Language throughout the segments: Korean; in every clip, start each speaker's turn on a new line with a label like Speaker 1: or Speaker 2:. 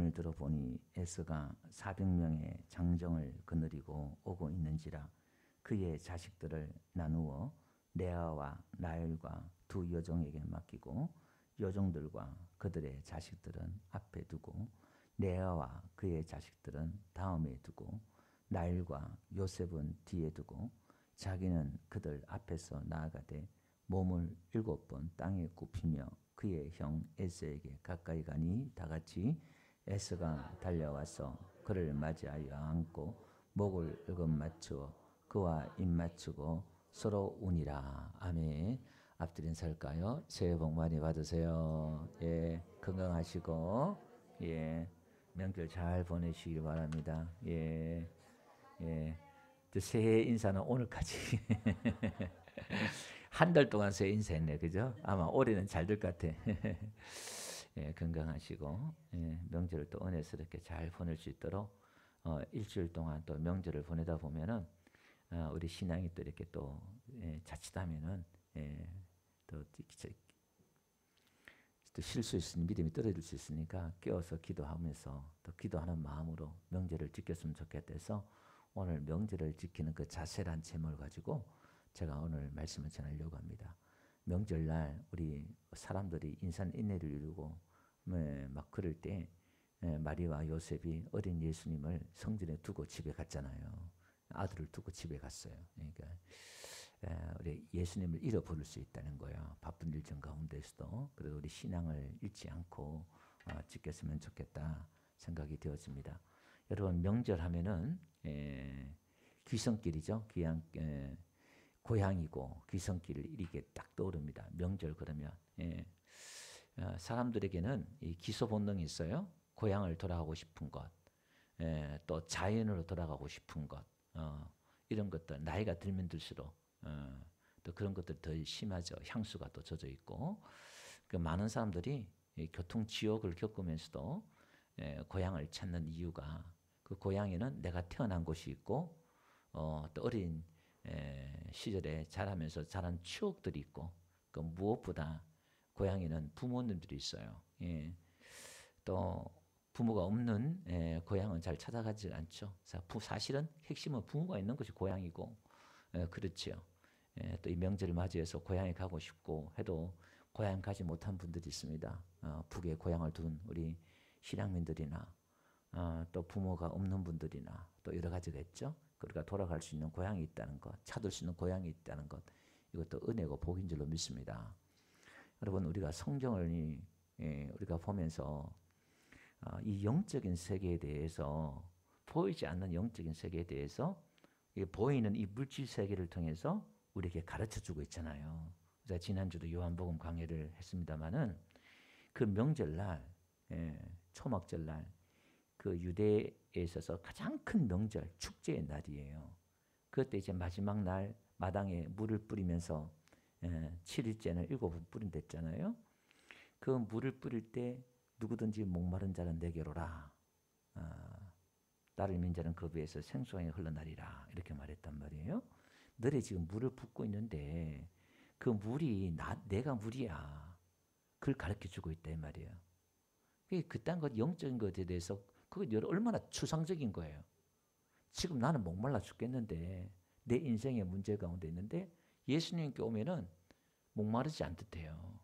Speaker 1: 말씀을 들어보니 에서가 400명의 장정을 거느리고 오고 있는지라 그의 자식들을 나누어 레아와 라헬과 두 여종에게 맡기고 여종들과 그들의 자식들은 앞에 두고 레아와 그의 자식들은 다음에 두고 라헬과 요셉은 뒤에 두고 자기는 그들 앞에서 나아가되 몸을 7번 땅에 굽히며 그의 형 에서에게 가까이 가니 다같이 에서가 달려와서 그를 맞이하여 안고 목을 맞추어 그와 입 맞추고 서로 우니라. 아멘. 앞뒤로 인사할까요? 새해 복 많이 받으세요. 예, 건강하시고 예, 명절 잘 보내시길 바랍니다. 예, 예. 새해 인사는 오늘까지. 한 달 동안 새해 인사했네, 그죠? 아마 올해는 잘 될 것 같아. 예, 건강하시고 예, 명절을 또 은혜스럽게 잘 보낼 수 있도록 일주일 동안 또 명절을 보내다 보면은 우리 신앙이 또 이렇게 또 자칫하면은 또 실수할 수 있는 믿음이 떨어질 수 있으니까 깨워서 기도하면서 또 기도하는 마음으로 명절을 지켰으면 좋겠다 해서 오늘 명절을 지키는 그 자세란 제목을 가지고 제가 오늘 말씀을 전하려고 합니다. 명절날 우리 사람들이 인산인해를 이루고 막 그럴 때 마리아와 요셉이 어린 예수님을 성전에 두고 집에 갔잖아요. 아들을 두고 집에 갔어요. 그러니까 우리 예수님을 잃어버릴 수 있다는 거예요. 바쁜 일정 가운데서도. 그래도 우리 신앙을 잃지 않고 지켰으면 좋겠다 생각이 되어집니다. 여러분 명절하면은 귀성길이죠. 고향이고 귀성길을 이렇게 딱 떠오릅니다. 명절 그러면 사람들에게는 이 기소 본능이 있어요. 고향을 돌아가고 싶은 것, 또 자연으로 돌아가고 싶은 것, 이런 것들 나이가 들면 들수록 또 그런 것들 더 심하죠. 향수가 또 젖어 있고 그 많은 사람들이 교통 지옥을 겪으면서도 고향을 찾는 이유가 그 고향에는 내가 태어난 곳이 있고 또 어린 시절에 자라면서 자란 추억들이 있고 그 무엇보다 고향에는 부모님들이 있어요. 또 부모가 없는 고향은 잘 찾아가지 않죠. 사실은 핵심은 부모가 있는 것이 고향이고 그렇죠. 또 이 명절을 맞이해서 고향에 가고 싶고 해도 고향 가지 못한 분들이 있습니다. 북에 고향을 둔 우리 신앙민들이나 또 부모가 없는 분들이나 또 여러 가지가 있죠. 그러니까 돌아갈 수 있는 고향이 있다는 것, 찾을 수 있는 고향이 있다는 것, 이것도 은혜고 복인 줄로 믿습니다. 여러분 우리가 성경을 우리가 보면서 이 영적인 세계에 대해서 보이지 않는 영적인 세계에 대해서 보이는 이 물질 세계를 통해서 우리에게 가르쳐주고 있잖아요. 제가 지난주도 요한복음 강의를 했습니다마는 그 명절날, 초막절날 그 유대에 있어서 가장 큰 명절, 축제의 날이에요. 그때 이제 마지막 날 마당에 물을 뿌리면서 7일째는 7번 뿌린댔잖아요. 그 물을 뿌릴 때 누구든지 목마른 자는 내게로 오라. 나를 믿는 자는 그 배에서 생수강이 흘러나리라. 이렇게 말했단 말이에요. 너네 지금 물을 붓고 있는데 그 물이 내가 물이야. 그걸 가르쳐주고 있다 이 말이에요. 그딴 것 영적인 것에 대해서 그건 얼마나 추상적인 거예요. 지금 나는 목말라 죽겠는데 내 인생의 문제 가운데 있는데 예수님께 오면은 목마르지 않듯해요.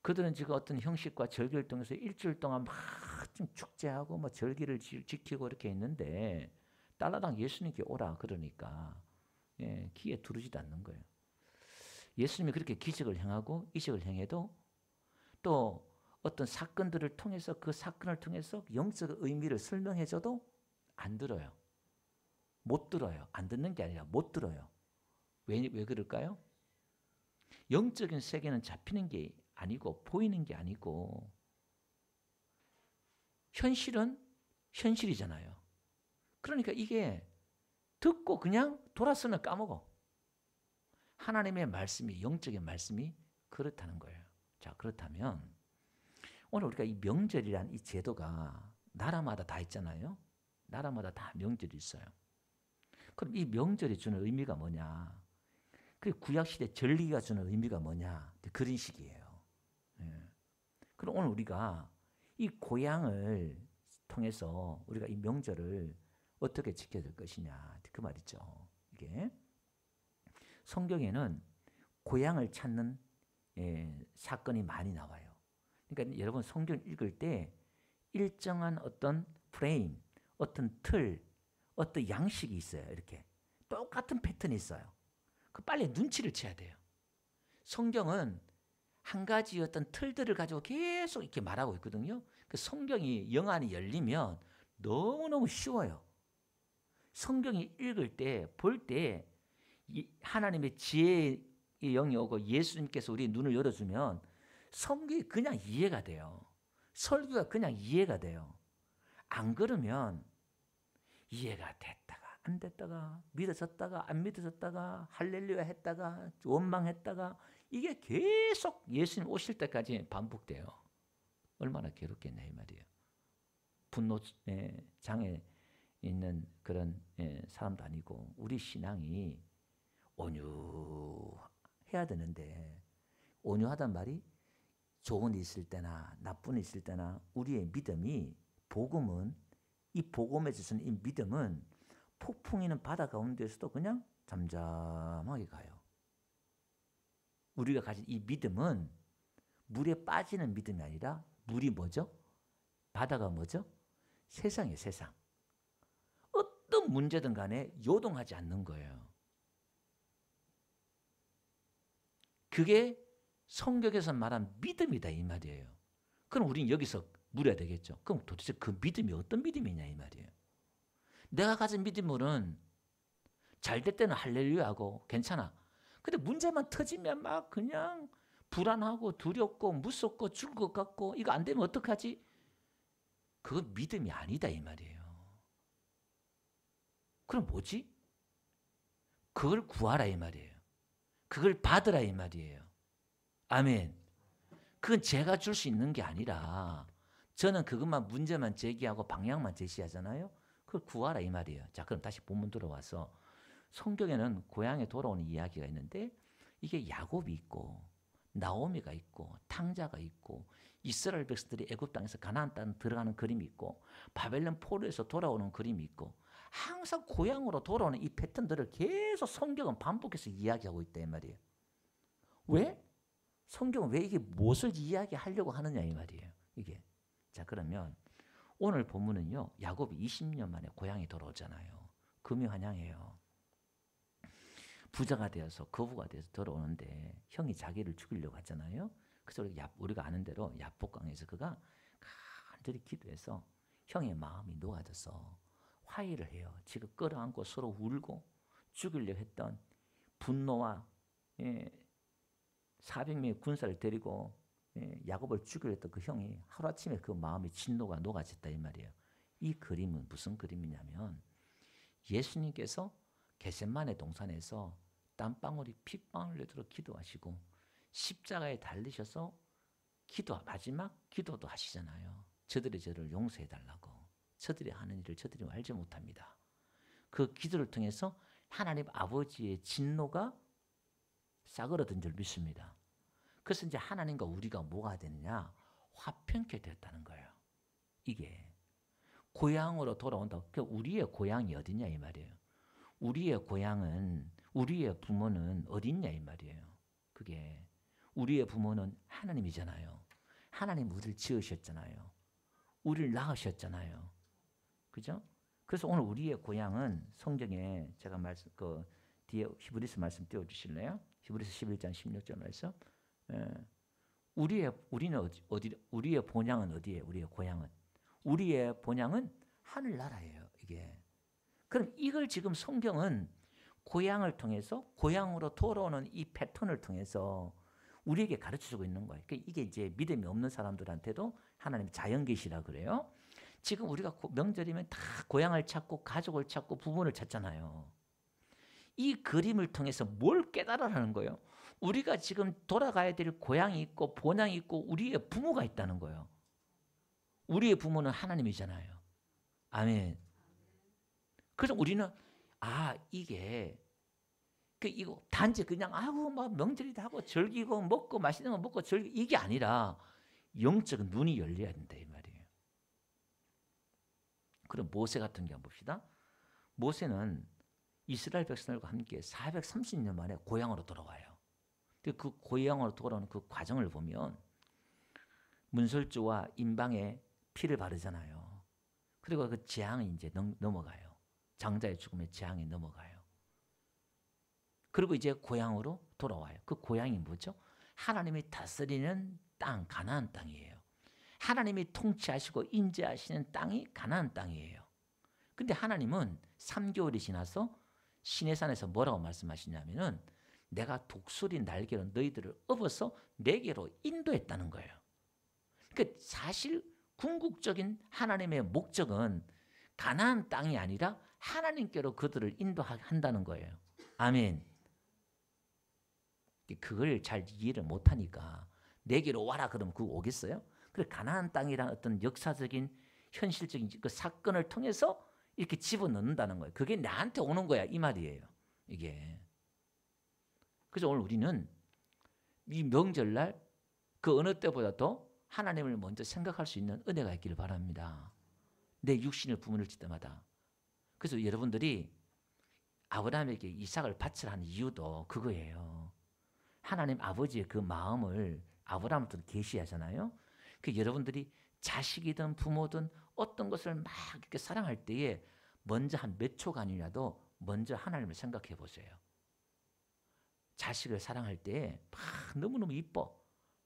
Speaker 1: 그들은 지금 어떤 형식과 절기를 통해서 일주일 동안 막 좀 축제하고 뭐 절기를 지키고 이렇게 있는데 딸라당 예수님께 오라 그러니까 귀에 두르지도 않는 거예요. 예수님이 그렇게 기적을 행하고 이적을 행해도 또 어떤 사건들을 통해서 그 사건을 통해서 영적 의미를 설명해줘도 안 들어요. 못 들어요. 안 듣는 게 아니라 못 들어요. 왜 그럴까요? 영적인 세계는 잡히는 게 아니고 보이는 게 아니고 현실은 현실이잖아요. 그러니까 이게 듣고 그냥 돌아서면 까먹어. 하나님의 말씀이 영적인 말씀이 그렇다는 거예요. 자, 그렇다면 오늘 우리가 이 명절이란 이 제도가 나라마다 다 있잖아요. 나라마다 다 명절이 있어요. 그럼 이 명절이 주는 의미가 뭐냐? 그 구약시대 절기가 주는 의미가 뭐냐? 그런 식이에요. 그럼 오늘 우리가 이 고향을 통해서 우리가 이 명절을 어떻게 지켜야 될 것이냐, 그 말이죠. 이게 성경에는 고향을 찾는 사건이 많이 나와요. 그러니까 여러분 성경 읽을 때 일정한 어떤 프레임, 어떤 틀, 어떤 양식이 있어요. 이렇게 똑같은 패턴이 있어요. 그 빨리 눈치를 채야 돼요. 성경은 한 가지 어떤 틀들을 가지고 계속 이렇게 말하고 있거든요. 그 성경이 영안이 열리면 너무너무 쉬워요. 성경이 읽을 때, 볼 때 하나님의 지혜의 영이 오고 예수님께서 우리 눈을 열어주면 성경이 그냥 이해가 돼요. 설교가 그냥 이해가 돼요. 안 그러면 이해가 됐다가 안 됐다가 믿어졌다가 안 믿어졌다가 할렐루야 했다가 원망했다가 이게 계속 예수님 오실 때까지 반복돼요. 얼마나 괴롭겠냐 이 말이에요. 분노 장애 있는 그런 사람도 아니고 우리 신앙이 온유해야 되는데 온유하단 말이 좋은 일 있을 때나 나쁜 일 있을 때나 우리의 믿음이 복음은 이 복음에 있어서는 이 믿음은 폭풍이는 바다 가운데서도 그냥 잠잠하게 가요. 우리가 가진 이 믿음은 물에 빠지는 믿음이 아니라 물이 뭐죠? 바다가 뭐죠? 세상이에요, 세상. 어떤 문제든 간에 요동하지 않는 거예요. 그게 성경에서 말한 믿음이다 이 말이에요. 그럼 우리는 여기서 물어야 되겠죠. 그럼 도대체 그 믿음이 어떤 믿음이냐 이 말이에요. 내가 가진 믿음으로는 잘 될 때는 할렐루야하고 괜찮아. 근데 문제만 터지면 막 그냥 불안하고 두렵고 무섭고 죽을 것 같고 이거 안 되면 어떡하지? 그건 믿음이 아니다 이 말이에요. 그럼 뭐지? 그걸 구하라 이 말이에요. 그걸 받으라 이 말이에요. 아멘. 그건 제가 줄 수 있는 게 아니라 저는 그것만 문제만 제기하고 방향만 제시하잖아요. 그걸 구하라 이 말이에요. 자, 그럼 다시 본문 들어와서 성경에는 고향에 돌아오는 이야기가 있는데 이게 야곱이 있고 나오미가 있고 탕자가 있고 이스라엘 백성들이 애굽 땅에서 가나안 땅 들어가는 그림이 있고 바벨론 포로에서 돌아오는 그림이 있고 항상 고향으로 돌아오는 이 패턴들을 계속 성경은 반복해서 이야기하고 있다 이 말이에요. 왜? 성경은 왜 이게 무엇을 이야기하려고 하느냐 이 말이에요. 이게. 자, 그러면 오늘 본문은요. 야곱이 20년 만에 고향에 돌아오잖아요. 금요환영해요. 부자가 되어서 거부가 돼서 돌아오는데 형이 자기를 죽이려고 하잖아요. 그래서 우리가 아는 대로 야복강에서 그가 간절히 기도해서 형의 마음이 녹아져서 화해를 해요. 지금 끌어안고 서로 울고 죽이려 했던 분노와 400명의 군사를 데리고 야곱을 죽이려 했던 그 형이 하루아침에 그 마음의 진노가 녹아졌다 이 말이에요. 이 그림은 무슨 그림이냐면 예수님께서 겟세마네 동산에서 땀방울이 핏방울 내도록 기도하시고 십자가에 달리셔서 마지막 기도도 하시잖아요. 저들이 저를 용서해달라고. 저들이 하는 일을 저들이 알지 못합니다. 그 기도를 통해서 하나님 아버지의 진노가 싸그러든 줄 믿습니다. 그래서 이제 하나님과 우리가 뭐가 되느냐? 화평케 되었다는 거예요. 이게 고향으로 돌아온다. 우리의 고향이 어디냐 이 말이에요. 우리의 고향은 우리의 부모는 어딨냐 이 말이에요. 그게 우리의 부모는 하나님이잖아요. 하나님 우리를 지으셨잖아요. 우리를 낳으셨잖아요. 그죠? 그래서 오늘 우리의 고향은 성경에 제가 뒤에 히브리서 말씀 띄워주실래요? 히브리서 11장 16절 말씀. 우리의 본향은 어디예요? 우리의 고향은 우리의 본향은 하늘나라예요. 이게. 그럼 이걸 지금 성경은 고향을 통해서 고향으로 돌아오는 이 패턴을 통해서 우리에게 가르쳐주고 있는 거예요. 그러니까 이게 이제 믿음이 없는 사람들한테도 하나님 자연계시라 그래요. 지금 우리가 명절이면 다 고향을 찾고 가족을 찾고 부모를 찾잖아요. 이 그림을 통해서 뭘 깨달으라는 거예요? 우리가 지금 돌아가야 될 고향이 있고 본향이 있고 우리의 부모가 있다는 거예요. 우리의 부모는 하나님이잖아요. 아멘. 그래서 우리는 이게 이거 단지 그냥 막 명절이다 하고 즐기고 먹고 맛있는 거 먹고 즐기 이게 아니라 영적 눈이 열려야 된다 이 말이에요. 그럼 모세 같은 경우 봅시다. 모세는 이스라엘 백성들과 함께 430년 만에 고향으로 돌아와요. 근데 그 고향으로 돌아오는 그 과정을 보면 문설주와 임방에 피를 바르잖아요. 그리고 그 재앙이 이제 넘어가요. 장자의 죽음의 재앙이 넘어가요. 그리고 이제 고향으로 돌아와요. 그 고향이 뭐죠? 하나님이 다스리는 땅, 가나안 땅이에요. 하나님이 통치하시고 인재하시는 땅이 가나안 땅이에요. 근데 하나님은 3개월이 지나서 시내산에서 뭐라고 말씀하시냐면은 내가 독수리 날개로 너희들을 업어서 내게로 인도했다는 거예요. 그러니까 사실 궁극적인 하나님의 목적은 가나안 땅이 아니라 하나님께로 그들을 인도한다는 거예요. 아멘. 그걸 잘 이해를 못하니까 내게로 와라 그러면 그거 오겠어요? 그 가나안 땅이란 어떤 역사적인 현실적인 그 사건을 통해서 이렇게 집어넣는다는 거예요. 그게 나한테 오는 거야 이 말이에요. 이게. 그래서 오늘 우리는 이 명절날 그 어느 때보다도 하나님을 먼저 생각할 수 있는 은혜가 있기를 바랍니다. 내 육신을 부문을 칠 때마다. 그래서 여러분들이 아브라함에게 이삭을 바치라는 이유도 그거예요. 하나님 아버지의 그 마음을 아브라함부터 계시하잖아요. 그 여러분들이 자식이든 부모든 어떤 것을 막 이렇게 사랑할 때에 먼저 한 몇 초간이라도 먼저 하나님을 생각해 보세요. 자식을 사랑할 때에 막 너무너무 이뻐.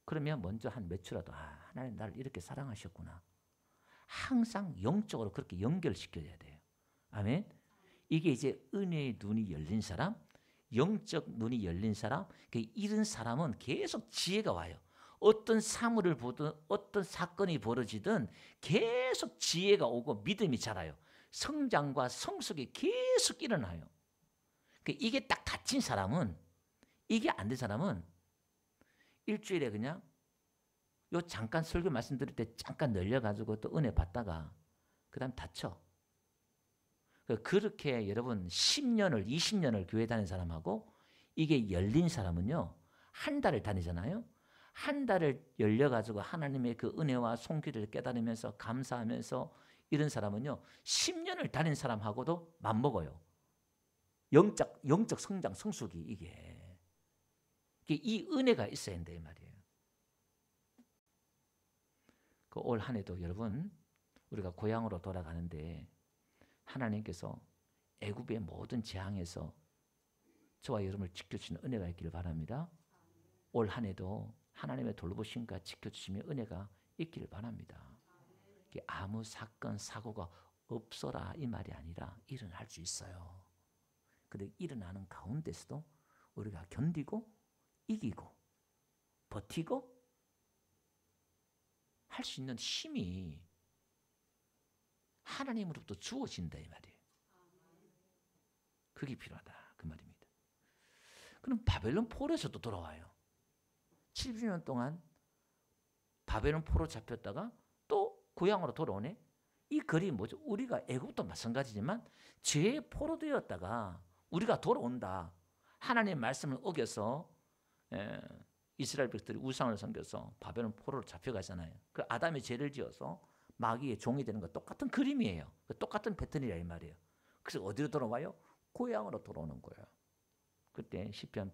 Speaker 1: 그러면 먼저 한 몇 초라도 하나님 나를 이렇게 사랑하셨구나. 항상 영적으로 그렇게 연결시켜야 돼요. 아멘. 이게 이제 은혜의 눈이 열린 사람, 영적 눈이 열린 사람, 이런 사람은 계속 지혜가 와요. 어떤 사물을 보든 어떤 사건이 벌어지든 계속 지혜가 오고 믿음이 자라요. 성장과 성숙이 계속 일어나요. 이게 딱 닫힌 사람은, 이게 안 된 사람은 일주일에 그냥 요 잠깐 설교 말씀드릴 때 잠깐 늘려가지고 또 은혜 받다가 그 다음 닫혀. 그렇게 여러분 10년을 20년을 교회 다닌 사람하고 이게 열린 사람은요 한 달을 다니잖아요. 한 달을 열려가지고 하나님의 그 은혜와 손길을 깨달으면서 감사하면서 이런 사람은요 10년을 다닌 사람하고도 맞먹어요. 영적 성장 성숙이 이게 이 은혜가 있어야 한다 이 말이에요. 그 올 한 해도 여러분 우리가 고향으로 돌아가는데 하나님께서 애굽의 모든 재앙에서 저와 여러분을 지켜주시는 은혜가 있기를 바랍니다. 올 한 해도 하나님의 돌보심과 지켜주심의 은혜가 있기를 바랍니다. 아무 사건 사고가 없어라 이 말이 아니라 일어날 수 있어요. 근데 일어나는 가운데서도 우리가 견디고 이기고 버티고 할 수 있는 힘이 하나님으로부터 주어진다 이 말이에요. 그게 필요하다 그 말입니다. 그럼 바벨론 포로에서도 돌아와요. 70년 동안 바벨론 포로 잡혔다가 또 고향으로 돌아오네. 이 글이 뭐죠? 우리가 애굽도 마찬가지지만 죄의 포로 되었다가 우리가 돌아온다. 하나님의 말씀을 어겨서 이스라엘 백들이 우상을 섬겨서 바벨론 포로로 잡혀가잖아요. 그 아담이 죄를 지어서 마귀의 종이 되는 거 똑같은 그림이에요. 똑같은 패턴이라 이 말이에요. 그래서 어디로 돌아와요? 고향으로 돌아오는 거예요. 그때 시편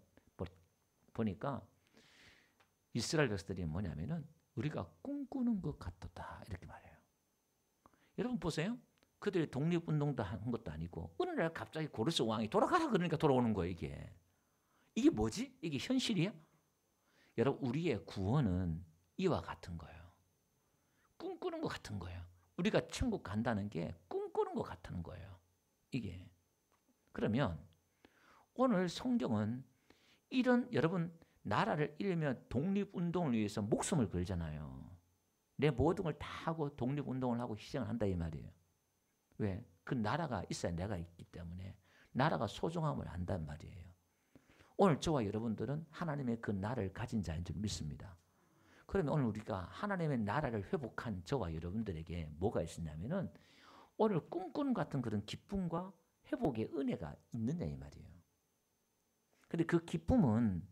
Speaker 1: 보니까 이스라엘 백성들이 뭐냐면은 우리가 꿈꾸는 것 같았다 이렇게 말해요. 여러분 보세요. 그들이 독립운동도 한 것도 아니고 어느 날 갑자기 고르스 왕이 돌아가라 그러니까 돌아오는 거예요. 이게 뭐지? 이게 현실이야? 여러분 우리의 구원은 이와 같은 거예요. 꿈꾸는 것 같은 거예요. 우리가 천국 간다는 게 꿈꾸는 것 같은 거예요. 이게. 그러면 오늘 성경은 이런 여러분 나라를 잃으면 독립운동을 위해서 목숨을 걸잖아요. 내 모든 걸 다 하고 독립운동을 하고 희생을 한다 이 말이에요. 왜? 그 나라가 있어야 내가 있기 때문에 나라가 소중함을 안단 말이에요. 오늘 저와 여러분들은 하나님의 그 나라를 가진 자인 줄 믿습니다. 그러면 오늘 우리가 하나님의 나라를 회복한 저와 여러분들에게 뭐가 있었냐면은 오늘 꿈꾸는 같은 그런 기쁨과 회복의 은혜가 있느냐 이 말이에요. 근데 그 기쁨은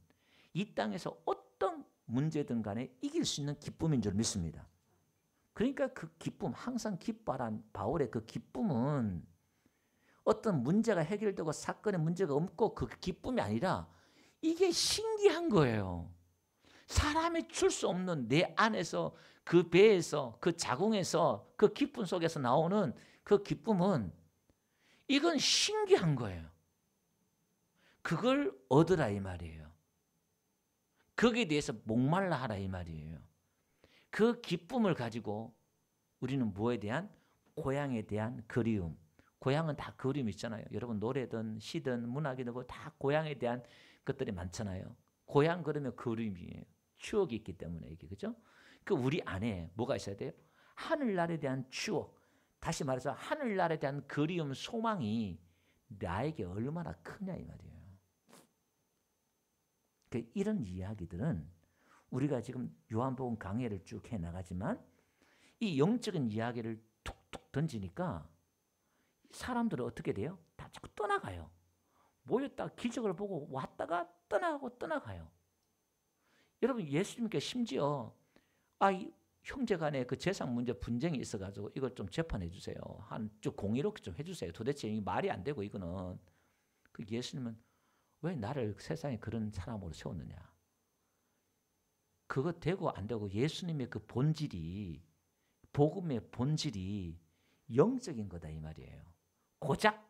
Speaker 1: 이 땅에서 어떤 문제든 간에 이길 수 있는 기쁨인 줄 믿습니다. 그러니까 그 기쁨, 항상 기뻐하란 바울의 그 기쁨은 어떤 문제가 해결되고 사건에 문제가 없고 그 기쁨이 아니라 이게 신기한 거예요. 사람이 줄 수 없는 내 안에서 그 배에서 그 자궁에서 그 기쁨 속에서 나오는 그 기쁨은 이건 신기한 거예요. 그걸 얻으라 이 말이에요. 거기에 대해서 목말라 하라 이 말이에요. 그 기쁨을 가지고 우리는 무엇에 대한? 고향에 대한 그리움. 고향은 다 그리움이 있잖아요. 여러분 노래든 시든 문학이든 다 고향에 대한 것들이 많잖아요. 고향 그러면 그리움이에요. 추억이 있기 때문에 이게 그죠? 그 우리 안에 뭐가 있어야 돼요? 하늘나라에 대한 추억. 다시 말해서 하늘나라에 대한 그리움, 소망이 나에게 얼마나 크냐 이 말이에요. 이런 이야기들은 우리가 지금 요한복음 강해를 쭉 해나가지만 이 영적인 이야기를 툭툭 던지니까 사람들은 어떻게 돼요? 다 자꾸 떠나가요. 모였다 기적을 보고 왔다가 떠나가고 떠나가요. 여러분 예수님께 심지어 형제 간에 그 재산 문제 분쟁이 있어가지고 이걸 좀 재판해 주세요. 좀 공의롭게 좀 해주세요. 도대체 이 말이 안 되고 이거는. 그 예수님은 왜 나를 세상에 그런 사람으로 세웠느냐. 그거 되고 안 되고 예수님의 그 본질이 복음의 본질이 영적인 거다 이 말이에요. 고작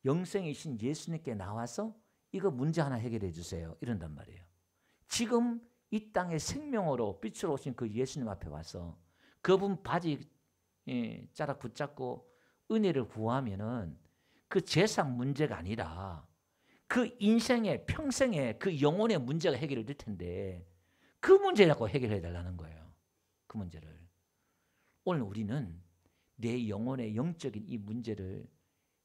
Speaker 1: 영생이신 예수님께 나와서 이거 문제 하나 해결해 주세요. 이런단 말이에요. 지금 이 땅에 생명으로 빛으로 오신 그 예수님 앞에 와서 그분 바지 자락 붙잡고 은혜를 구하면은 그 재산 문제가 아니라 그 인생의 평생의 그 영혼의 문제가 해결이 될 텐데 그 문제라고 해결해 달라는 거예요. 그 문제를. 오늘 우리는 내 영혼의 영적인 이 문제를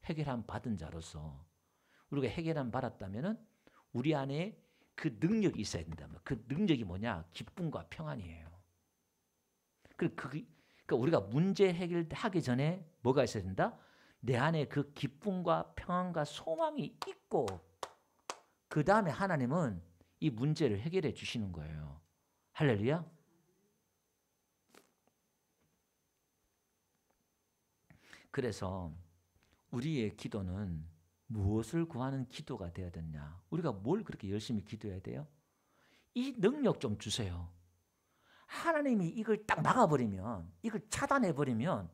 Speaker 1: 해결함 받은 자로서 우리가 해결함 받았다면은 우리 안에 그 능력이 있어야 된다. 그 능력이 뭐냐? 기쁨과 평안이에요. 그러니까 우리가 문제 해결하기 전에 뭐가 있어야 된다? 내 안에 그 기쁨과 평안과 소망이 있고 그 다음에 하나님은 이 문제를 해결해 주시는 거예요. 할렐루야. 그래서 우리의 기도는 무엇을 구하는 기도가 되어야 되냐? 우리가 뭘 그렇게 열심히 기도해야 돼요? 이 능력 좀 주세요. 하나님이 이걸 딱 막아버리면, 이걸 차단해버리면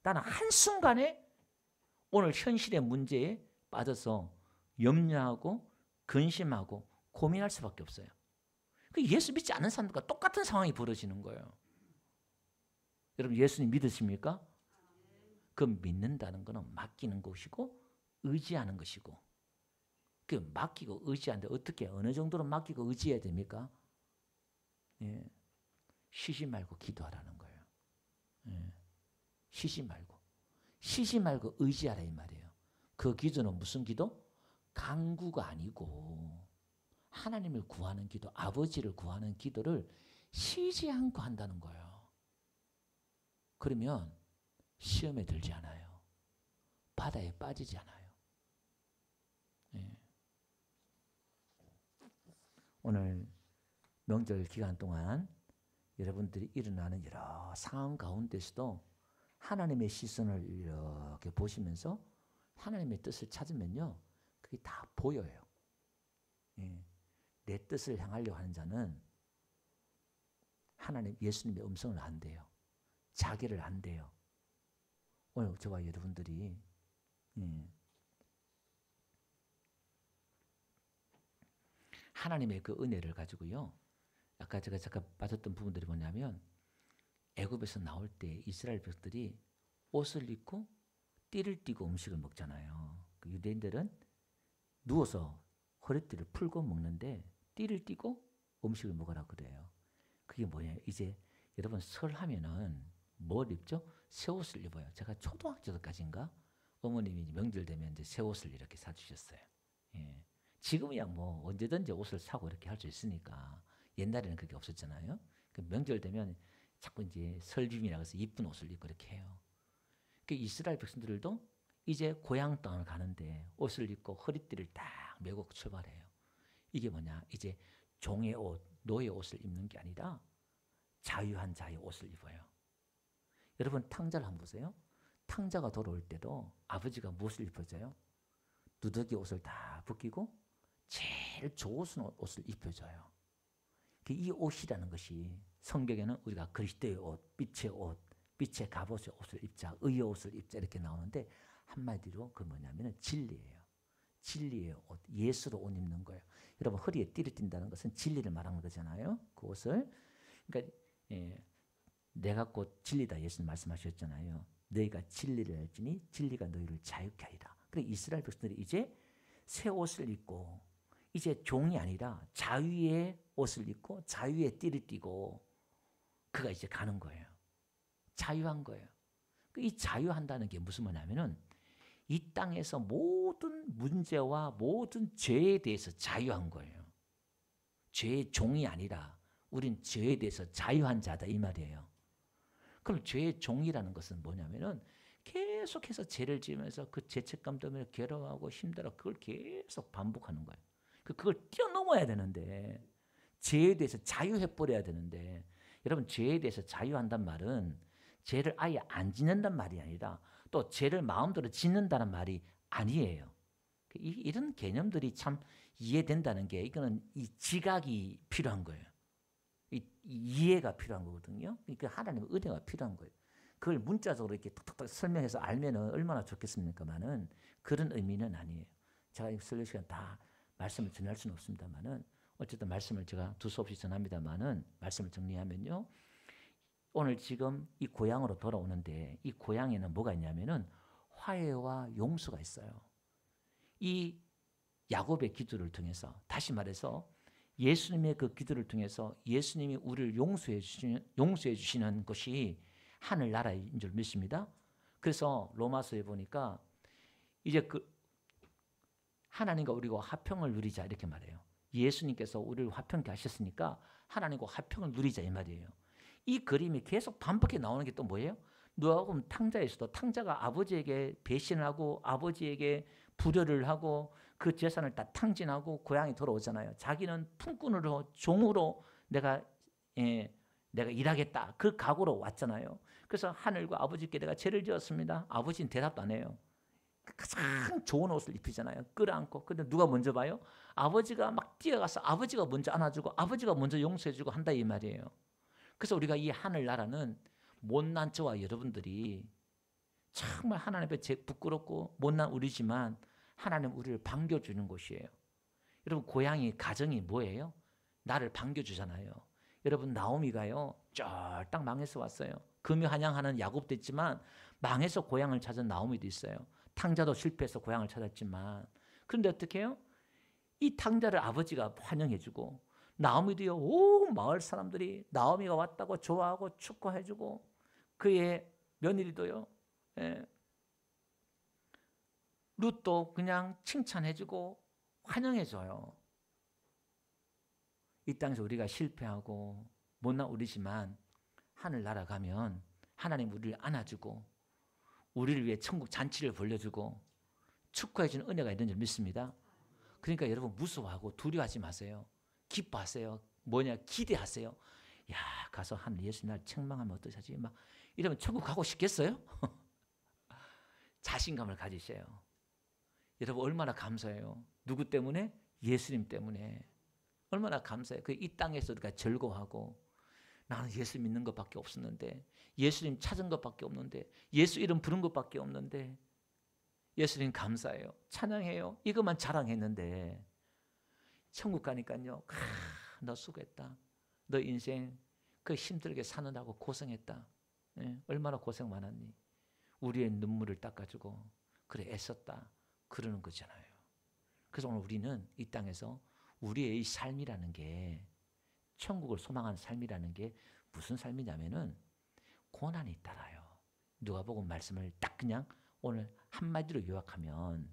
Speaker 1: 나는 한순간에 오늘 현실의 문제에 빠져서 염려하고 근심하고 고민할 수밖에 없어요. 예수 믿지 않는 사람들과 똑같은 상황이 벌어지는 거예요. 여러분 예수님 믿으십니까? 그 믿는다는 것은 맡기는 것이고 의지하는 것이고 그 맡기고 의지하는데 어떻게 어느 정도로 맡기고 의지해야 됩니까? 예. 쉬지 말고 기도하라는 거예요. 예. 쉬지 말고 의지하라 이 말이에요. 그 기도는 무슨 기도? 간구가 아니고 하나님을 구하는 기도, 아버지를 구하는 기도를 쉬지 않고 한다는 거예요. 그러면 시험에 들지 않아요. 바다에 빠지지 않아요. 예. 오늘 명절 기간 동안 여러분들이 일어나는 여러 상황 가운데서도 하나님의 시선을 이렇게 보시면서 하나님의 뜻을 찾으면요. 그게 다 보여요. 예. 내 뜻을 향하려고 하는 자는 하나님, 예수님의 음성을 안 돼요. 자기를 안 돼요. 오늘 저와 여러분들이 하나님의 그 은혜를 가지고요. 아까 제가 잠깐 빠졌던 부분들이 뭐냐면 애굽에서 나올 때 이스라엘 백성들이 옷을 입고 띠를 띠고 음식을 먹잖아요. 그 유대인들은 누워서 허리띠를 풀고 먹는데 띠를 띠고 음식을 먹으라 그래요. 그게 뭐예요? 이제 여러분 설 하면은 뭘 입죠? 새 옷을 입어요. 제가 초등학교 때까지인가 어머님이 명절 되면 이제 새 옷을 이렇게 사주셨어요. 예. 지금이야 뭐 언제든지 옷을 사고 이렇게 할 수 있으니까 옛날에는 그게 없었잖아요. 그 명절 되면 자꾸 이제 설빔이라고 해서 이쁜 옷을 입고 이렇게 해요. 그 이스라엘 백성들도 이제 고향 땅을 가는데 옷을 입고 허리띠를 딱 메고 출발해요. 이게 뭐냐? 이제 종의 옷, 노예 옷을 입는 게 아니라 자유한 자의 옷을 입어요. 여러분 탕자를 한번 보세요. 탕자가 돌아올 때도 아버지가 무엇을 입혀줘요? 누더기 옷을 다 벗기고 제일 좋은 옷을 입혀줘요. 이 옷이라는 것이 성경에는 우리가 그리스도의 옷, 빛의 옷, 빛의 갑옷의 옷을 입자, 의의 옷을 입자 이렇게 나오는데 한마디로 그 뭐냐면 진리예요. 진리의 옷, 예수로 옷 입는 거예요. 여러분 허리에 띠를 띈다는 것은 진리를 말하는 거잖아요. 그 옷을. 그러니까 내가 곧 진리다 예수님 말씀하셨잖아요. 너희가 진리를 알지니 진리가 너희를 자유케 하리라. 그래 이스라엘 백성들이 이제 새 옷을 입고 이제 종이 아니라 자유의 옷을 입고 자유의 띠를 띠고 그가 이제 가는 거예요. 자유한 거예요. 이 자유한다는 게 무슨 말이냐면은 이 땅에서 모든 문제와 모든 죄에 대해서 자유한 거예요. 죄의 종이 아니라 우린 죄에 대해서 자유한 자다 이 말이에요. 그럼 죄의 종이라는 것은 뭐냐면은 계속해서 죄를 지으면서 그 죄책감 때문에 괴로워하고 힘들어 그걸 계속 반복하는 거예요. 그걸 뛰어넘어야 되는데 죄에 대해서 자유해버려야 되는데 여러분 죄에 대해서 자유한단 말은 죄를 아예 안 짓는단 말이 아니라 또 죄를 마음대로 짓는다는 말이 아니에요. 이런 개념들이 참 이해된다는 게 이거는 이 지각이 필요한 거예요. 이해가 필요한 거거든요. 그러니까 하나님의 은혜가 필요한 거예요. 그걸 문자적으로 이렇게 탁탁탁 설명해서 알면은 얼마나 좋겠습니까만은 그런 의미는 아니에요. 제가 이 설교 시간 다 말씀을 전할 수는 없습니다만은 어쨌든 말씀을 제가 두서없이 전합니다만은 말씀을 정리하면요. 오늘 지금 이 고향으로 돌아오는데 이 고향에는 뭐가 있냐면은 화해와 용서가 있어요. 이 야곱의 기도를 통해서 다시 말해서 예수님의 그 기도를 통해서 예수님이 우리를 용서해 주시는 것이 하늘나라인 줄 믿습니다. 그래서 로마서에 보니까 이제 그 하나님과 우리가 화평을 누리자 이렇게 말해요. 예수님께서 우리를 화평케 하셨으니까 하나님과 화평을 누리자 이 말이에요. 이 그림이 계속 반복해 나오는 게 또 뭐예요? 누가 보면 탕자에서도 탕자가 아버지에게 배신을 하고 아버지에게 불효를 하고 그 재산을 다 탕진하고 고향에 돌아오잖아요. 자기는 품꾼으로 종으로 내가 일하겠다 그 각오로 왔잖아요. 그래서 하늘과 아버지께 내가 죄를 지었습니다. 아버지는 대답도 안 해요. 가장 좋은 옷을 입히잖아요. 끌어안고. 근데 누가 먼저 봐요? 아버지가 막 뛰어가서 아버지가 먼저 안아주고 아버지가 먼저 용서해주고 한다 이 말이에요. 그래서 우리가 이 하늘나라는 못난 저와 여러분들이 정말 하나님 앞에 부끄럽고 못난 우리지만 하나님 우리를 반겨주는 곳이에요. 여러분 고향이 가정이 뭐예요? 나를 반겨주잖아요. 여러분 나오미가요 쫄딱 망해서 왔어요. 금요한양하는 야곱도 있지만 망해서 고향을 찾은 나오미도 있어요. 탕자도 실패해서 고향을 찾았지만 그런데 어떻게 해요? 이 탕자를 아버지가 환영해주고 나오미도요 온 마을 사람들이 나오미가 왔다고 좋아하고 축하해주고 그의 며느리도요 룻도 그냥 칭찬해주고 환영해줘요. 이 땅에서 우리가 실패하고 못난 우리지만 하늘나라 가면 하나님 우리를 안아주고 우리를 위해 천국 잔치를 벌려주고 축하해주는 은혜가 있는 줄 믿습니다. 그러니까 여러분 무서워하고 두려워하지 마세요. 기뻐하세요. 뭐냐 기대하세요. 야 가서 하늘 예수 날 책망하면 어떠시지? 막 이러면 천국 가고 싶겠어요? 자신감을 가지세요. 여러분 얼마나 감사해요. 누구 때문에? 예수님 때문에. 얼마나 감사해요. 그 이 땅에서 우리가 즐거워하고 나는 예수 믿는 것밖에 없었는데 예수님 찾은 것밖에 없는데 예수 이름 부른 것밖에 없는데 예수님 감사해요. 찬양해요. 이것만 자랑했는데 천국 가니까요. 너 수고했다. 너 인생 그 힘들게 사느라고 고생했다. 얼마나 고생 많았니. 우리의 눈물을 닦아주고 그래 애썼다. 그러는 거잖아요. 그래서 오늘 우리는 이 땅에서 우리의 이 삶이라는 게 천국을 소망하는 삶이라는 게 무슨 삶이냐면은 고난이 따라요. 누가복음 말씀을 딱 그냥 오늘 한마디로 요약하면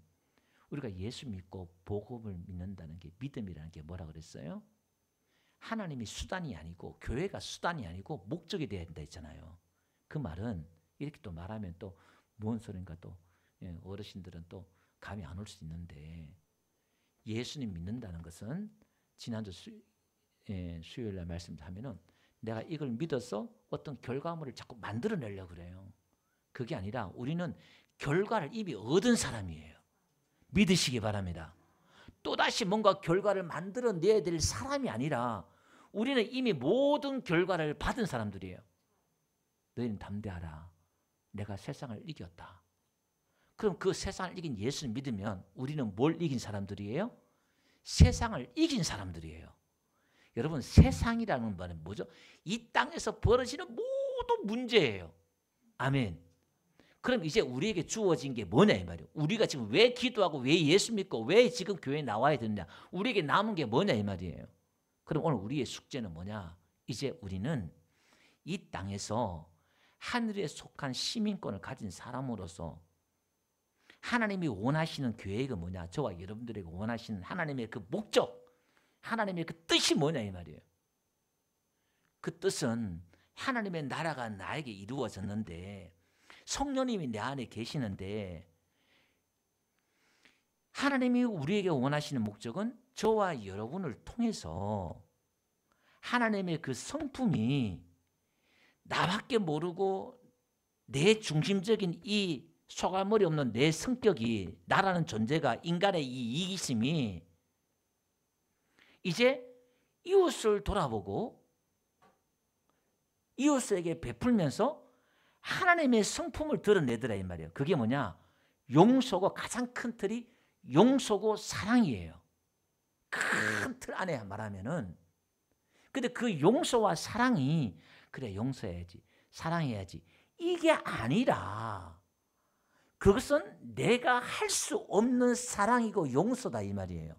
Speaker 1: 우리가 예수 믿고 복음을 믿는다는 게 믿음이라는 게 뭐라 그랬어요? 하나님이 수단이 아니고 교회가 수단이 아니고 목적이 되어야 된다 했잖아요. 그 말은 이렇게 또 말하면 또 뭔 소린가 또 어르신들은 또 감이 안 올 수 있는데 예수님 믿는다는 것은 지난주 수요일 날 말씀하면은 내가 이걸 믿어서 어떤 결과물을 자꾸 만들어내려고 그래요. 그게 아니라 우리는 결과를 이미 얻은 사람이에요. 믿으시기 바랍니다. 또다시 뭔가 결과를 만들어내야 될 사람이 아니라 우리는 이미 모든 결과를 받은 사람들이에요. 너희는 담대하라. 내가 세상을 이겼다. 그럼 그 세상을 이긴 예수를 믿으면 우리는 뭘 이긴 사람들이에요? 세상을 이긴 사람들이에요. 여러분, 세상이라는 말은 뭐죠? 이 땅에서 벌어지는 모든 문제예요. 아멘. 그럼 이제 우리에게 주어진 게 뭐냐 이 말이에요. 우리가 지금 왜 기도하고 왜 예수 믿고 왜 지금 교회에 나와야 되느냐. 우리에게 남은 게 뭐냐 이 말이에요. 그럼 오늘 우리의 숙제는 뭐냐. 이제 우리는 이 땅에서 하늘에 속한 시민권을 가진 사람으로서 하나님이 원하시는 계획은 뭐냐. 저와 여러분들에게 원하시는 하나님의 그 목적, 하나님의 그 뜻이 뭐냐 이 말이에요. 그 뜻은 하나님의 나라가 나에게 이루어졌는데 성령님이 내 안에 계시는데 하나님이 우리에게 원하시는 목적은 저와 여러분을 통해서 하나님의 그 성품이 나밖에 모르고 내 중심적인 이 소갈머리 없는 내 성격이 나라는 존재가 인간의 이 이기심이 이제 이웃을 돌아보고 이웃에게 베풀면서 하나님의 성품을 드러내더라 이 말이에요. 그게 뭐냐? 용서고 가장 큰 틀이 용서고 사랑이에요. 큰 틀 안에 말하면은 근데 그 용서와 사랑이 그래 용서해야지 사랑해야지 이게 아니라 그것은 내가 할 수 없는 사랑이고 용서다 이 말이에요.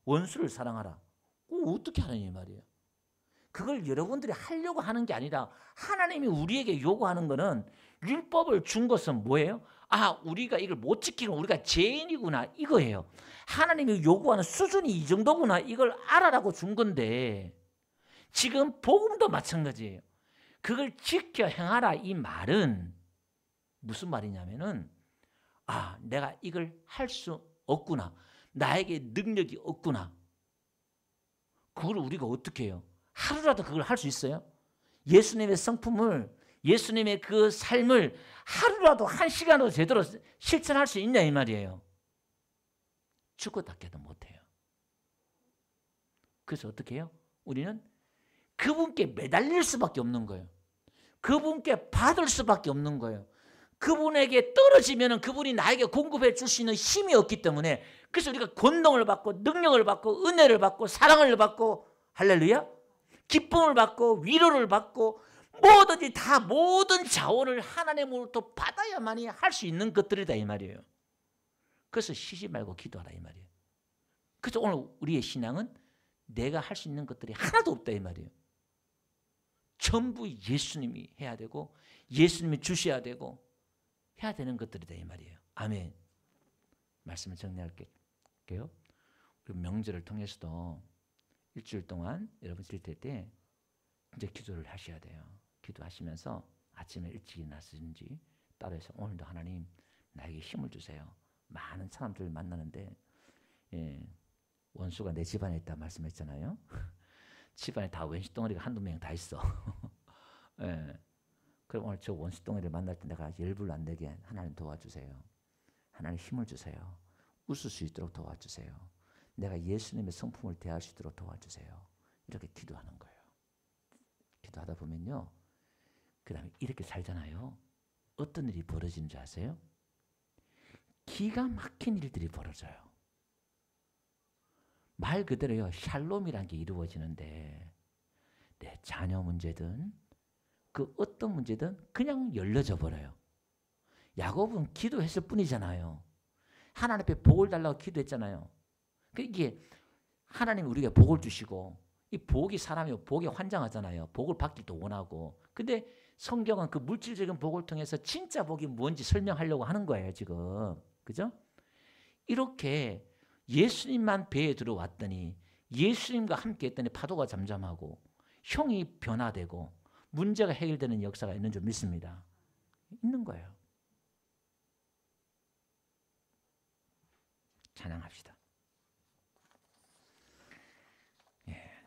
Speaker 1: 원수를 사랑하라. 어떻게 하느냐 이 말이에요. 그걸 여러분들이 하려고 하는 게 아니라 하나님이 우리에게 요구하는 거는 율법을 준 것은 뭐예요? 우리가 이걸 못 지키면 우리가 죄인이구나 이거예요. 하나님이 요구하는 수준이 이 정도구나 이걸 알아라고 준 건데 지금 복음도 마찬가지예요. 그걸 지켜 행하라 이 말은 무슨 말이냐면은 내가 이걸 할 수 없구나. 나에게 능력이 없구나. 그걸 우리가 어떻게 해요? 하루라도 그걸 할 수 있어요? 예수님의 성품을 예수님의 그 삶을 하루라도 한 시간으로 제대로 실천할 수 있냐 이 말이에요. 죽었다 깨도 못해요. 그래서 어떻게 해요? 우리는 그분께 매달릴 수밖에 없는 거예요. 그분께 받을 수밖에 없는 거예요. 그분에게 떨어지면 그분이 나에게 공급해 줄 수 있는 힘이 없기 때문에 그래서 우리가 권능을 받고 능력을 받고 은혜를 받고 사랑을 받고 할렐루야 기쁨을 받고 위로를 받고 뭐든지 다 모든 자원을 하나님으로부터 받아야만이 할 수 있는 것들이다 이 말이에요. 그래서 쉬지 말고 기도하라 이 말이에요. 그래서 오늘 우리의 신앙은 내가 할 수 있는 것들이 하나도 없다 이 말이에요. 전부 예수님이 해야 되고 예수님이 주셔야 되고 해야 되는 것들이다 이 말이에요. 아멘. 말씀을 정리할게요. 그리고 명절을 통해서도 일주일 동안 여러분 드릴 때 이제 기도를 하셔야 돼요. 기도하시면서 아침에 일찍 일어나시든지 따로 해서 오늘도 하나님 나에게 힘을 주세요. 많은 사람들을 만나는데 원수가 내 집안에 있다 말씀했잖아요. 집안에 다 원수덩어리가 한두 명 다 있어. 그럼 오늘 저 원수덩어리를 만날 때 내가 열불 안 내게 하나님 도와주세요. 하나님 힘을 주세요. 웃을 수 있도록 도와주세요. 내가 예수님의 성품을 대할 수 있도록 도와주세요. 이렇게 기도하는 거예요. 기도하다 보면요. 그 다음에 이렇게 살잖아요. 어떤 일이 벌어지는 줄 아세요? 기가 막힌 일들이 벌어져요. 말 그대로요. 샬롬이라는 게 이루어지는데 내 자녀 문제든 그 어떤 문제든 그냥 열려져 버려요. 야곱은 기도했을 뿐이잖아요. 하나님 앞에 복을 달라고 기도했잖아요. 이게 하나님 우리가 복을 주시고 이 복이 사람이 복에 환장하잖아요. 복을 받기도 원하고. 근데 성경은 그 물질적인 복을 통해서 진짜 복이 뭔지 설명하려고 하는 거예요, 지금. 그죠? 이렇게 예수님만 배에 들어왔더니 예수님과 함께 했더니 파도가 잠잠하고 형이 변화되고 문제가 해결되는 역사가 있는 줄 믿습니다. 있는 거예요. 찬양합시다.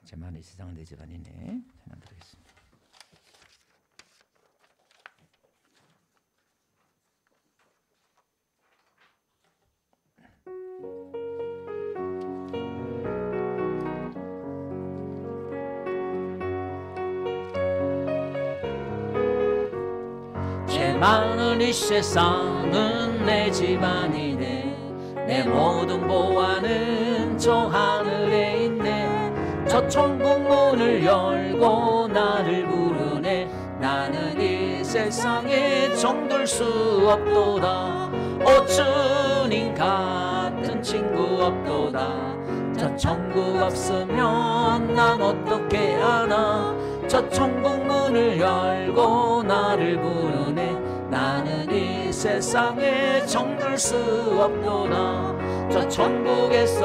Speaker 1: 제만의 세상 내 집안이네. 찬양 드리겠습니다.
Speaker 2: 많은 이 세상은 내 집안이네. 내 모든 보화는 저 하늘에 있네. 저 천국 문을 열고 나를 부르네. 나는 이 세상에 정들 수 없도다. 오 주님 같은 친구 없도다. 저 천국 없으면 난 어떻게 하나. 저 천국 문을 열고 나를 부르네. 나는 이 세상에 정들 수 없도다. 저 천국에서